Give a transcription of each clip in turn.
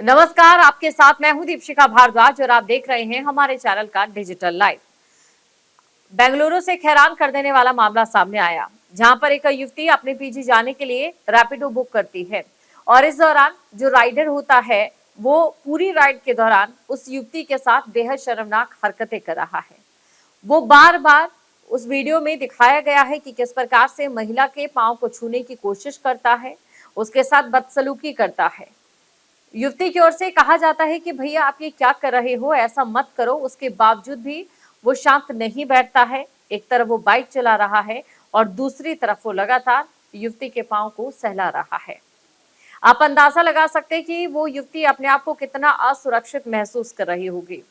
नमस्कार, आपके साथ मैं हूं दीपशिखा भारद्वाज और आप देख रहे हैं हमारे चैनल का डिजिटल लाइव। बेंगलुरु से हैरान कर देने वाला मामला सामने आया, जहां पर एक युवती अपने पीजी जाने के लिए रैपिडो बुक करती है और इस दौरान जो राइडर होता है वो पूरी राइड के दौरान उस युवती के साथ बेहद शर्मनाक हरकतें कर रहा है। वो बार बार उस वीडियो में दिखाया गया है कि किस प्रकार से महिला के पांव को छूने की कोशिश करता है, उसके साथ बदसलूकी करता है। युवती की ओर से कहा जाता है कि भैया आप ये क्या कर रहे हो, ऐसा मत करो। उसके बावजूद भी वो शांत नहीं बैठता है। एक तरफ वो बाइक चला रहा है और दूसरी तरफ वो लगातार युवती के पांव को सहला रहा है। आप अंदाजा लगा सकते हैं कि वो युवती अपने आप को कितना असुरक्षित महसूस कर रही होगी।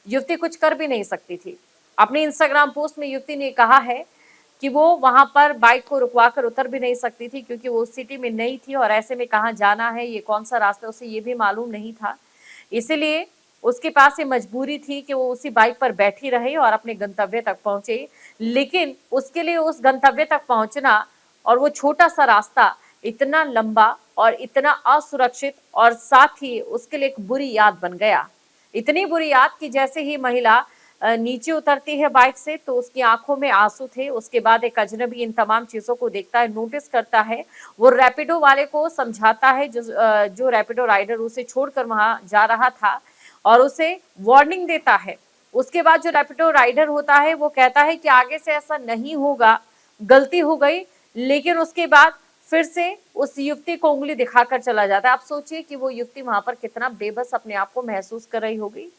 युवती कुछ कर भी नहीं सकती थी। अपनी इंस्टाग्राम पोस्ट में युवती ने कहा है कि वो वहां पर बाइक को रुकवा कर उतर भी नहीं सकती थी, क्योंकि वो उस सिटी में नई थी और ऐसे में कहाँ जाना है, ये कौन सा रास्ता, उसे ये भी मालूम नहीं था। इसीलिए उसके पास ये मजबूरी थी कि वो उसी बाइक पर बैठी रहे और अपने गंतव्य तक पहुंचे। लेकिन उसके लिए उस गंतव्य तक पहुंचना और वो छोटा सा रास्ता इतना लंबा और इतना असुरक्षित और साथ ही उसके लिए एक बुरी याद बन गया। इतनी बुरी याद कि जैसे ही महिला नीचे उतरती है बाइक से तो उसकी आंखों में आंसू थे। उसके बाद एक अजनबी इन तमाम चीजों को देखता है, नोटिस करता है। वो रैपिडो वाले को समझाता है, जो रैपिडो राइडर उसे छोड़कर वहां जा रहा था, और उसे वार्निंग देता है। उसके बाद जो रैपिडो राइडर होता है वो कहता है कि आगे से ऐसा नहीं होगा, गलती हो गई। लेकिन उसके बाद फिर से उस युवती को उंगली दिखाकर चला जाता है। आप सोचिए कि वो युवती वहां पर कितना बेबस अपने आप को महसूस कर रही होगी।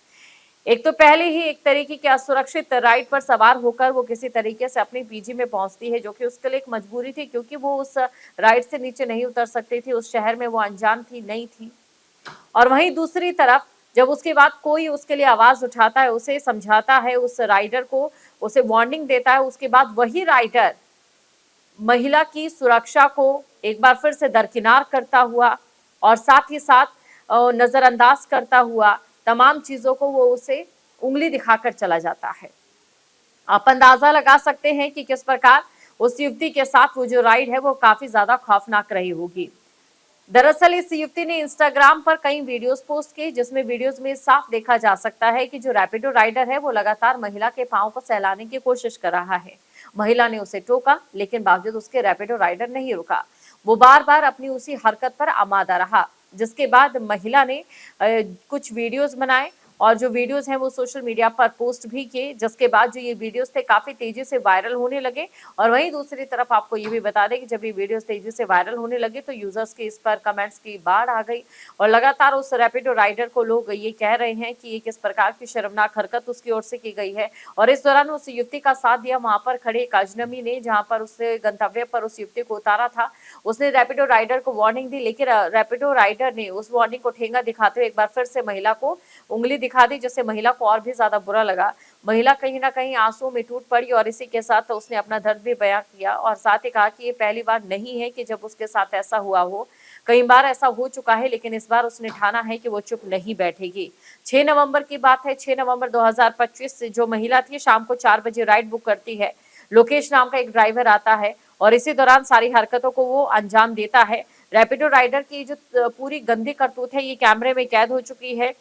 एक तो पहले ही एक तरीके की असुरक्षित राइड पर सवार होकर वो किसी तरीके से अपनी पीजी में पहुंचती है, जो कि उसके लिए एक मजबूरी थी, क्योंकि वो उस राइड से नीचे नहीं उतर सकती थी। उस शहर में वो अनजान थी, नई थी। और वहीं दूसरी तरफ जब उसके बाद कोई उसके लिए आवाज उठाता है, उसे समझाता है, उस राइडर को उसे वार्निंग देता है, उसके बाद वही राइडर महिला की सुरक्षा को एक बार फिर से दरकिनार करता हुआ और साथ ही साथ नजरअंदाज करता हुआ तमाम चीजों को वो उसे उंगली दिखाकर चला जाता है। आप अंदाजा लगा सकते हैं कि किस प्रकार उस युवती के साथ वो जो राइड है वो काफी ज्यादा खौफनाक रही होगी। दरअसल इस युवती ने इंस्टाग्राम पर कई वीडियोस पोस्ट की, जिसमें वीडियोस में साफ देखा जा सकता है कि जो रैपिडो राइडर है वो लगातार महिला के पांव को सहलाने की कोशिश कर रहा है। महिला ने उसे टोका, लेकिन बावजूद उसके रैपिडो राइडर नहीं रुका। वो बार बार अपनी उसी हरकत पर आमादा रहा, जिसके बाद महिला ने कुछ वीडियोस बनाए और जो वीडियोस हैं वो सोशल मीडिया पर पोस्ट भी किए, जिसके बाद जो ये वीडियोस थे काफी तेजी से वायरल होने लगे। और वहीं दूसरी तरफ आपको ये भी बता दें कि जब ये वीडियोस तेजी से वायरल होने लगे तो यूजर्स के इस पर कमेंट्स की बाढ़ आ गई और लगातार उस रैपिडो राइडर को लोग ये कह रहे हैं कि ये किस प्रकार की शर्मनाक हरकत उसकी ओर से की गई है। और इस दौरान उस युवती का साथ दिया वहां पर खड़े एक अजनबी ने, जहां पर उससे गंतव्य पर उस युवती को उतारा था। उसने रैपिडो राइडर को वार्निंग दी, लेकिन रैपिडो राइडर ने उस वार्निंग को ठेंगा दिखाते हुए एक बार फिर से महिला को उंगली दिखा दी, जिससे महिला को और भी ज्यादा बुरा लगा। महिला कहीं ना कहीं आंसुओं में टूट पड़ी और इसी के साथ उसने अपना दर्द भी बयां किया और साथ ही कहा कि ये पहली बार नहीं है कि जब उसके साथ ऐसा हुआ हो, कई बार ऐसा हो चुका है, लेकिन इस बार उसने ठाना है कि वो चुप नहीं बैठेगी। 6 नवंबर की बात है। 6 नवंबर 2025 से जो महिला थी शाम को 4 बजे राइड बुक करती है। लोकेश नाम का एक ड्राइवर आता है और इसी दौरान सारी हरकतों को वो अंजाम देता है। रैपिडो राइडर की जो पूरी गंदी करतूत है ये कैमरे में कैद हो चुकी है।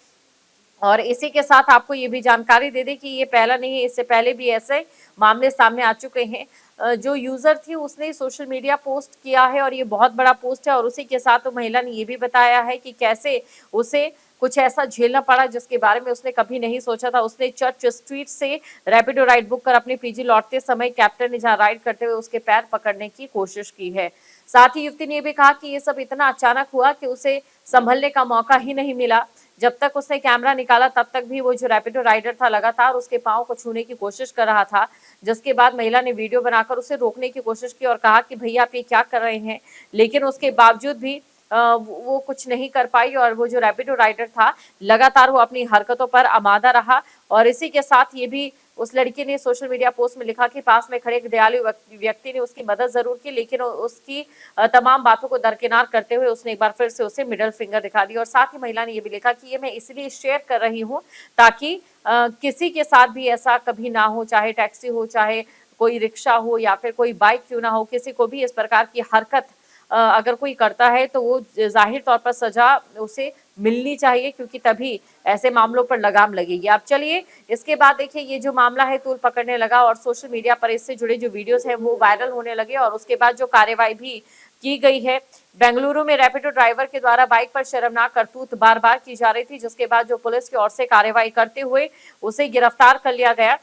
और इसी के साथ आपको ये भी जानकारी दे दें कि ये पहला नहीं है, इससे पहले भी ऐसे मामले सामने आ चुके हैं। जो यूजर थी उसने सोशल मीडिया पोस्ट किया है और ये बहुत बड़ा पोस्ट है और उसी के साथ तो महिला ने ये भी बताया है कि कैसे उसे कुछ ऐसा झेलना पड़ा जिसके बारे में उसने कभी नहीं सोचा था। उसने चर्च स्ट्रीट से रैपिडो राइड बुक कर अपने पीजी लौटते समय कैप्टन ने जहां राइड करते हुए उसके पैर पकड़ने की कोशिश की है। साथ ही युवती ने ये भी कहा कि ये सब इतना अचानक हुआ कि उसे संभलने का मौका ही नहीं मिला। जब तक उसने कैमरा निकाला तब तक भी वो जो रैपिडो राइडर था लगातार उसके पांव को छूने की कोशिश कर रहा था, जिसके बाद महिला ने वीडियो बनाकर उसे रोकने की कोशिश की और कहा कि भैया आप ये क्या कर रहे हैं। लेकिन उसके बावजूद भी वो कुछ नहीं कर पाई और वो जो रैपिडो राइडर था लगातार वो अपनी हरकतों पर आमादा रहा। और इसी के साथ ये भी उस लड़की ने सोशल मीडिया पोस्ट में लिखा कि पास में खड़े एक दयालु व्यक्ति ने उसकी मदद जरूर की, लेकिन उसकी तमाम बातों को दरकिनार करते हुए उसने एक बार फिर से उसे मिडिल फिंगर दिखा दी। और साथ ही महिला ने यह भी लिखा कि ये मैं इसलिए शेयर कर रही हूँ ताकि किसी के साथ भी ऐसा कभी ना हो, चाहे टैक्सी हो, चाहे कोई रिक्शा हो या फिर कोई बाइक क्यों ना हो, किसी को भी इस प्रकार की हरकत अगर कोई करता है तो वो जाहिर तौर पर सजा उसे मिलनी चाहिए, क्योंकि तभी ऐसे मामलों पर लगाम लगेगी। अब चलिए इसके बाद देखिए ये जो मामला है तूल पकड़ने लगा और सोशल मीडिया पर इससे जुड़े जो वीडियोस हैं वो वायरल होने लगे और उसके बाद जो कार्रवाई भी की गई है। बेंगलुरु में रैपिडो ड्राइवर के द्वारा बाइक पर शर्मनाक करतूत बार बार की जा रही थी, जिसके बाद जो पुलिस की ओर से कार्रवाई करते हुए उसे गिरफ्तार कर लिया गया।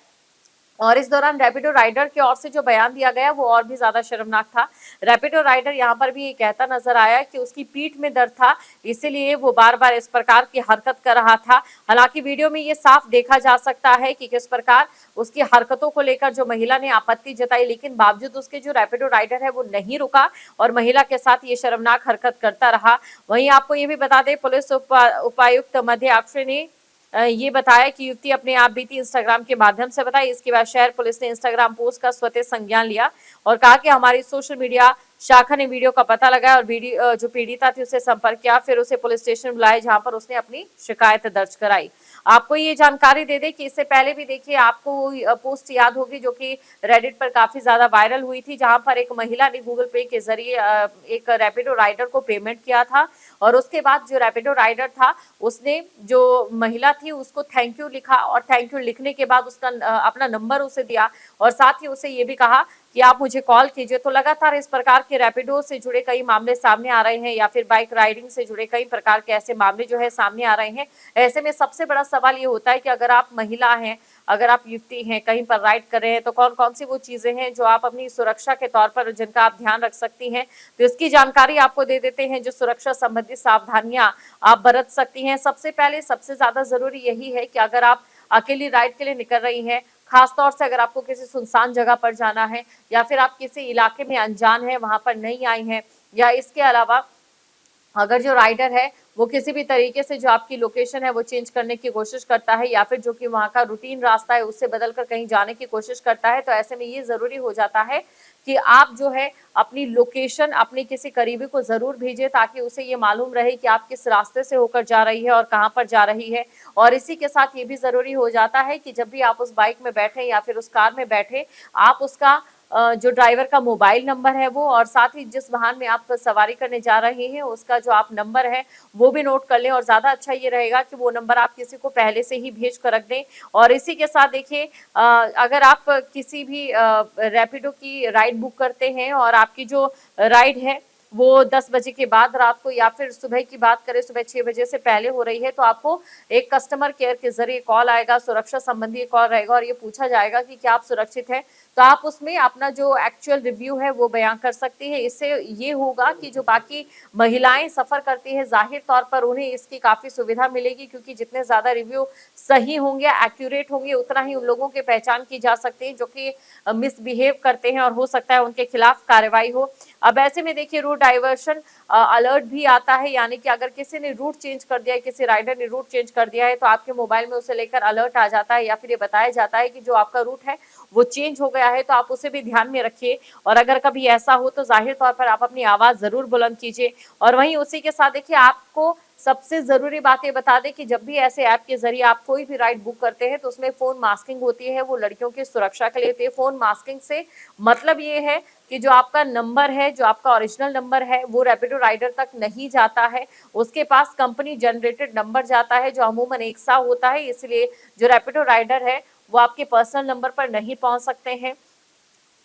और इस दौरान रैपिडो राइडर की ओर से जो बयान दिया गया वो और भी ज्यादा शर्मनाक था। रैपिडो राइडर यहाँ पर भी ये कहता नजर आया कि उसकी पीठ में दर्द था, इसीलिए वो बार बार इस प्रकार की हरकत कर रहा था। हालांकि वीडियो में ये साफ देखा जा सकता है कि किस प्रकार उसकी हरकतों को लेकर जो महिला ने आपत्ति जताई, लेकिन बावजूद उसके जो रैपिडो राइडर है वो नहीं रुका और महिला के साथ ये शर्मनाक हरकत करता रहा। वहीं आपको ये भी बता दें, पुलिस उपायुक्त मध्य अक्षय ने ये बताया कि युवती अपने आप बीती इंस्टाग्राम के माध्यम से बताई। इसके बाद शहर पुलिस ने इंस्टाग्राम पोस्ट का स्वतः संज्ञान लिया और कहा कि हमारी सोशल मीडिया शाखा ने वीडियो का पता लगाया और वीडियो जो पीड़िता थी उससे संपर्क किया, फिर उसे पुलिस स्टेशन बुलाया जहां पर उसने अपनी शिकायत दर्ज कराई। आपको ये जानकारी दे दें कि इससे पहले भी देखिए आपको पोस्ट याद होगी जो कि रेडिट पर काफी ज्यादा वायरल हुई थी, जहां पर एक महिला ने गूगल पे के जरिए एक रैपिडो राइडर को पेमेंट किया था और उसके बाद जो रैपिडो राइडर था उसने जो महिला थी उसको थैंक यू लिखा और थैंक यू लिखने के बाद उसका अपना नंबर उसे दिया और साथ ही उसे ये भी कहा कि आप मुझे कॉल कीजिए। तो लगातार इस प्रकार के रैपिडो से जुड़े कई मामले सामने आ रहे हैं या फिर बाइक राइडिंग से जुड़े कई प्रकार के ऐसे मामले जो है सामने आ रहे हैं। ऐसे में सबसे बड़ा सवाल ये होता है कि अगर आप महिला हैं, अगर आप युवती हैं, कहीं पर राइड कर रहे हैं तो कौन कौन सी वो चीजें हैं जो आप अपनी सुरक्षा के तौर पर जिनका आप ध्यान रख सकती हैं। तो इसकी जानकारी आपको दे देते हैं जो सुरक्षा संबंधी सावधानियां आप बरत सकती हैं। सबसे पहले सबसे ज्यादा जरूरी यही है कि अगर आप अकेली राइड के लिए निकल रही हैं, खासतौर से अगर आपको किसी सुनसान जगह पर जाना है या फिर आप किसी इलाके में अनजान है वहां पर नहीं आई हैं, या इसके अलावा अगर जो राइडर है वो किसी भी तरीके से जो आपकी लोकेशन है वो चेंज करने की कोशिश करता है या फिर जो कि वहां का रूटीन रास्ता है उससे बदलकर कहीं जाने की कोशिश करता है, तो ऐसे में ये जरूरी हो जाता है कि आप जो है अपनी लोकेशन अपने किसी करीबी को जरूर भेजें ताकि उसे ये मालूम रहे कि आप किस रास्ते से होकर जा रही है और कहां पर जा रही है। और इसी के साथ ये भी जरूरी हो जाता है कि जब भी आप उस बाइक में बैठे या फिर उस कार में बैठे, आप उसका जो ड्राइवर का मोबाइल नंबर है वो और साथ ही जिस वाहन में आप सवारी करने जा रहे हैं उसका जो आप नंबर है वो भी नोट कर लें। और ज्यादा अच्छा ये रहेगा कि वो नंबर आप किसी को पहले से ही भेज कर रख दें। और इसी के साथ देखिए अगर आप किसी भी रैपिडो की राइड बुक करते हैं और आपकी जो राइड है वो 10 बजे के बाद रात को या फिर सुबह की बात करें सुबह 6 बजे से पहले हो रही है, तो आपको एक कस्टमर केयर के जरिए कॉल आएगा, सुरक्षा संबंधी कॉल रहेगा और ये पूछा जाएगा कि क्या आप सुरक्षित हैं। तो आप उसमें अपना जो एक्चुअल रिव्यू है वो बयां कर सकती है। इससे ये होगा कि जो बाकी महिलाएं सफर करती है जाहिर तौर पर उन्हें इसकी काफी सुविधा मिलेगी, क्योंकि जितने ज्यादा रिव्यू सही होंगे, एक्यूरेट होंगे, उतना ही उन लोगों की पहचान की जा सकती है जो कि मिसबिहेव करते हैं और हो सकता है उनके खिलाफ कार्रवाई हो। अब ऐसे में देखिए रूट डाइवर्शन अलर्ट भी आता है, यानी कि अगर किसी ने रूट चेंज कर दिया है, किसी राइडर ने रूट चेंज कर दिया है तो आपके मोबाइल में उसे लेकर अलर्ट आ जाता है या फिर ये बताया जाता है कि जो आपका रूट है वो चेंज हो गया है, तो आप उसे भी ध्यान में रखिए। और अगर कभी ऐसा हो तो जाहिर तौर पर आप अपनी आवाज जरूर बुलंद कीजिए। और वहीं उसी के साथ देखिए आपको सबसे जरूरी बात ये बता दें कि जब भी ऐसे ऐप के जरिए आप कोई भी राइड बुक करते हैं तो उसमें फोन मास्किंग होती है, वो लड़कियों की सुरक्षा के लिए होती है। फोन मास्किंग से मतलब ये है कि जो आपका नंबर है, जो आपका ओरिजिनल नंबर है वो रैपिडो राइडर तक नहीं जाता है, उसके पास कंपनी जनरेटेड नंबर जाता है जो अमूमन एक सा होता है। इसलिए जो रैपिडो राइडर है वो आपके पर्सनल नंबर पर नहीं पहुंच सकते हैं।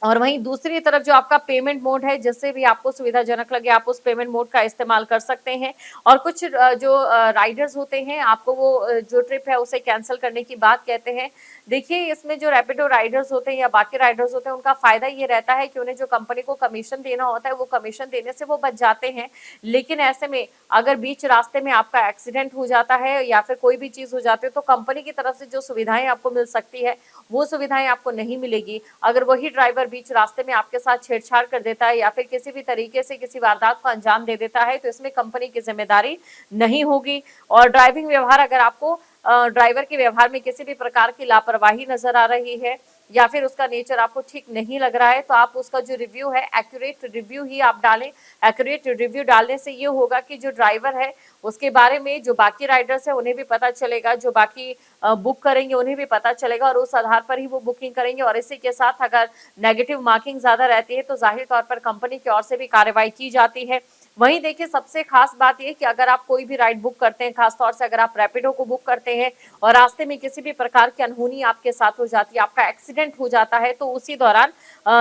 और वहीं दूसरी तरफ जो आपका पेमेंट मोड है, जिससे भी आपको सुविधाजनक लगे आप उस पेमेंट मोड का इस्तेमाल कर सकते हैं। और कुछ जो राइडर्स होते हैं आपको वो जो ट्रिप है उसे कैंसिल करने की बात कहते हैं। देखिए इसमें जो रैपिडो राइडर्स होते हैं या बाकी राइडर्स होते हैं उनका फायदा ये रहता है कि उन्हें जो कंपनी को कमीशन देना होता है वो कमीशन देने से वो बच जाते हैं। लेकिन ऐसे में अगर बीच रास्ते में आपका एक्सीडेंट हो जाता है या फिर कोई भी चीज हो जाती है तो कंपनी की तरफ से जो सुविधाएं आपको मिल सकती है वो सुविधाएं आपको नहीं मिलेगी। अगर वही ड्राइवर बीच रास्ते में आपके साथ छेड़छाड़ कर देता है या फिर किसी भी तरीके से किसी वारदात को अंजाम दे देता है तो इसमें कंपनी की जिम्मेदारी नहीं होगी। और ड्राइविंग व्यवहार, अगर आपको ड्राइवर के व्यवहार में किसी भी प्रकार की लापरवाही नजर आ रही है या फिर उसका नेचर आपको ठीक नहीं लग रहा है तो आप उसका जो रिव्यू है एक्यूरेट रिव्यू ही आप डालें। एक्यूरेट रिव्यू डालने से ये होगा कि जो ड्राइवर है उसके बारे में जो बाकी राइडर्स है उन्हें भी पता चलेगा, जो बाकी बुक करेंगे उन्हें भी पता चलेगा और उस आधार पर ही वो बुकिंग करेंगे। और इसी के साथ अगर नेगेटिव मार्किंग ज्यादा रहती है तो जाहिर तौर पर कंपनी की ओर से भी कार्रवाई की जाती है। वहीं देखिए सबसे खास बात यह कि अगर आप कोई भी राइड बुक करते हैं, खासतौर से अगर आप रैपिडो को बुक करते हैं और रास्ते में किसी भी प्रकार की अनहोनी आपके साथ हो जाती है, आपका एक्सीडेंट हो जाता है, तो उसी दौरान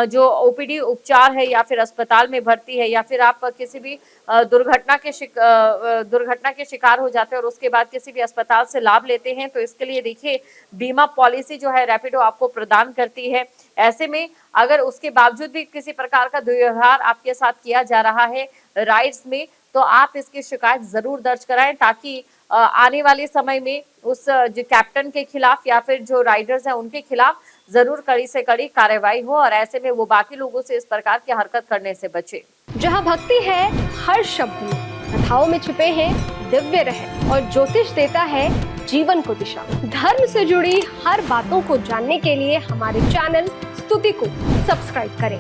जो ओपीडी उपचार है या फिर अस्पताल में भर्ती है या फिर आप किसी भी दुर्घटना के शिकार हो जाते हैं और उसके बाद किसी भी अस्पताल से लाभ लेते हैं, तो इसके लिए देखिए बीमा पॉलिसी जो है रैपिडो आपको प्रदान करती है। ऐसे में अगर उसके बावजूद भी किसी प्रकार का दुर्व्यवहार आपके साथ किया जा रहा है राइड्स में, तो आप इसकी शिकायत जरूर दर्ज कराएं ताकि आने वाले समय में उस जो कैप्टन के खिलाफ या फिर जो राइडर्स हैं उनके खिलाफ जरूर कड़ी से कड़ी कार्रवाई हो और ऐसे में वो बाकी लोगों से इस प्रकार की हरकत करने से बचे। जहाँ भक्ति है हर शब्द में, कथाओं में छुपे हैं दिव्य रहस्य और ज्योतिष देता है जीवन को दिशा। धर्म से जुड़ी हर बातों को जानने के लिए हमारे चैनल स्तुति को सब्सक्राइब करें।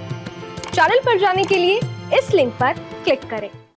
चैनल पर जाने के लिए इस लिंक पर क्लिक करें।